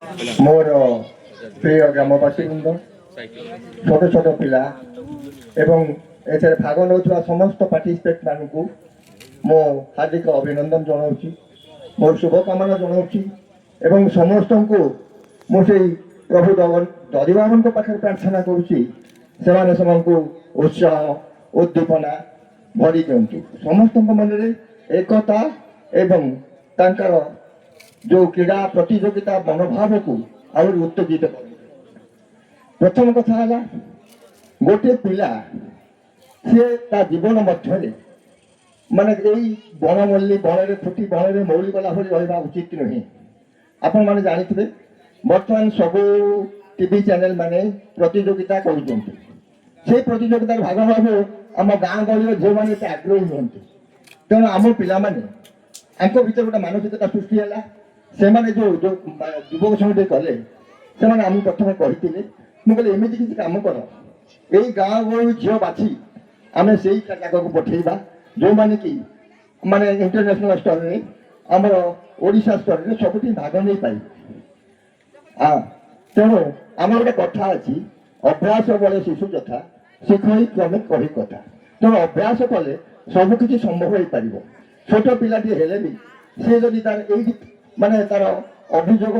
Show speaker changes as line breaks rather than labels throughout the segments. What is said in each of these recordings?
मोर प्रिय ग्रामवासी वृंद छोट छोट पिला एवं एथे भाग नौथुवा समस्त पार्टिसिपेट मानकु मो हार्दिक अभिनंदन जनाउछि मोर शुभकामना जनाउछि एवं समस्त को मो सेई प्रभु दधिबाबन को पाखे प्रार्थना करुछि सेमाने समंकु उत्साह उद्दीपना भरी दियंतु समस्त मन रे एकता एवं तांकर जो क्रीड़ा प्रतियोगिता मनोभाव को आहुरी उत्तेजित कर प्रथम कथा है गोटे पिला सी ता जीवन मध्य माने बनमल्ली बन फुटी बन मौली गला रहा उचित नुहे आपण मैंने जानी बर्तमान सबू टीवी चैनल माने प्रतियोगिता कर प्रतियोगितार भाग भाग आम गाँ गहली झील मैंने आग्रही नुहति तेणु आम पिला भर गोटे मानसिकता सृष्टि है से माने जो जो युवक संगठन कले से माने प्रथम कही मुझे एमती किसी कम कर यही गाँ गहली झील बाछी आम से जगह को पठेबा जो माने कि माने इंटरनेशनल स्तर में आमर ओडिशा स्तर में सबुठी भाग नहीं पाई तेणु आम गोटे कथा अच्छी अभ्यास बड़े शिशु यथा शिखई क्रमे कही कथा तेणु अभ्यास कले सबकि संभव हो पार छोट पिलाटी हेले भी सी जदि तार माने तार अभियोग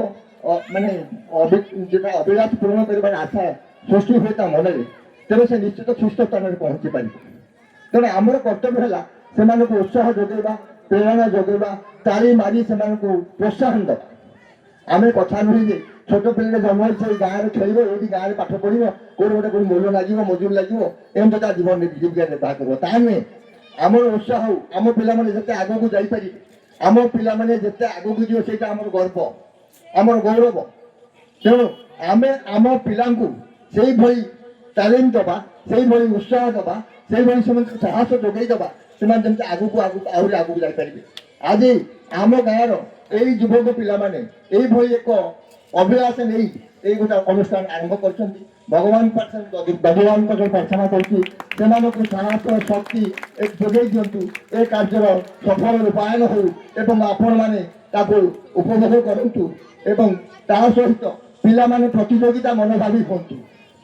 माने अभिलाष पूर्ण कर आशा सृष्टि हुए मन में तेरे से निश्चित सुस्थ स्थान में पहुंची पार तेणु आमर कर्तव्य है से उत्साह जोगेबा प्रेरणा जोगेबा ताली मारी से प्रोत्साहन दबा आम कथा नुहे छोट पिले जन्म हो गाँव में खेल ये गाँव में पाठ पढ़ो कौन गोटे कोई मूल्य लगे मजूर लगे एमती ता जीवन जीविका निर्वाह कर नुहे आमर उत्साह आम पे जिते आग को जापर आम पे जिते आग को जीव से गर्व आमर गौरव तेणु आम आम पिला से भाई तालीम दबा से भाई उत्साह दबा से भाई साहस जोगे दबा से आग को आहरी आग को जापर आज आम गाँव यही युवक पाने एक अभिलाष नहीं गोटे अनुष्ठान आरंभ कर भगवान भगवान प्रार्थना कर साहस शक्ति जोगे दिंतु ए कार्य सफल रूपायन हो आपण मैंने उपभोग करूँ एवं ता सहित पिला माने प्रतियोगिता मनोभावी हूँ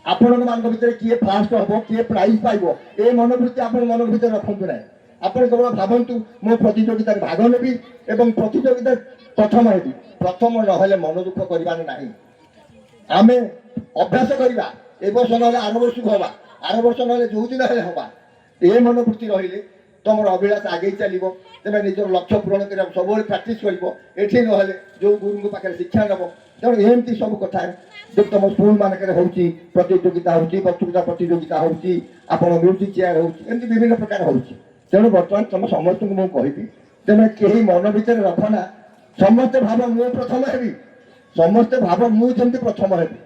आपण मान भर किए फास्ट हम किए प्राइज पाइब ए मनोवृत्ति आप मन भर रखु ना आप केवल भावतु मो प्रतियोगित भाग नेबी एवं प्रतियोगिता प्रथम हेबी प्रथम ना मन दुख करार ना आम अभ्यास करवा ए वर्ष ना आर वर्ष को हवा आर वर्ष ना जो दिन हवा ये मनोवृत्ति रही तुम अभिलाष आगे चलो तेज निजर लक्ष्य पूरण कर सब प्राक्ट कर ना जो गुरु पाखे शिक्षा नब तेणु एमती सब कथा जो तुम स्कूल मानक प्रतियोगिता होता प्रतियोगिता होपण म्यूजिक चेयर होमती विभिन्न प्रकार हो तेणु बर्तमान तुम समस्त को मुझे कहि तेना कहीं मन भर रखना समस्ते भाव मु प्रथम हेबी समस्ते भाव मुझे प्रथम हेबी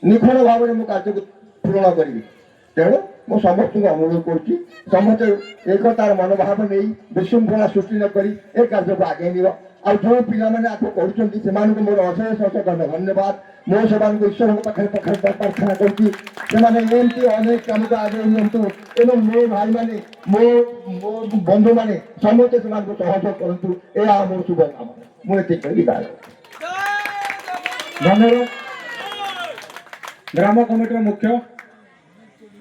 निखुण भाव में कार्य को पूरण करी तेणु मु समस्त को अनुरोध करुच्ची समस्ते एकतार मनोभाव नहीं विशृंखला सृष्टि नक कार्य को आगे निब आ जो पिला आपको कर मोर अशेष अशेष धन्यवाद मो से ईश्वर पाखे प्रार्थना करती अनेक कम को आगे नियंतु एवं मो भाई मैंने मो बंधु मैंने समस्ते सहयोग करूँ यह मोर शुभकामना मुझे विदाय
धन्यवाद ग्राम कमिटी मुख्य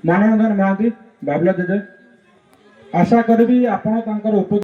मानवरंजन महांती बाबला जेजे आशा करी आपण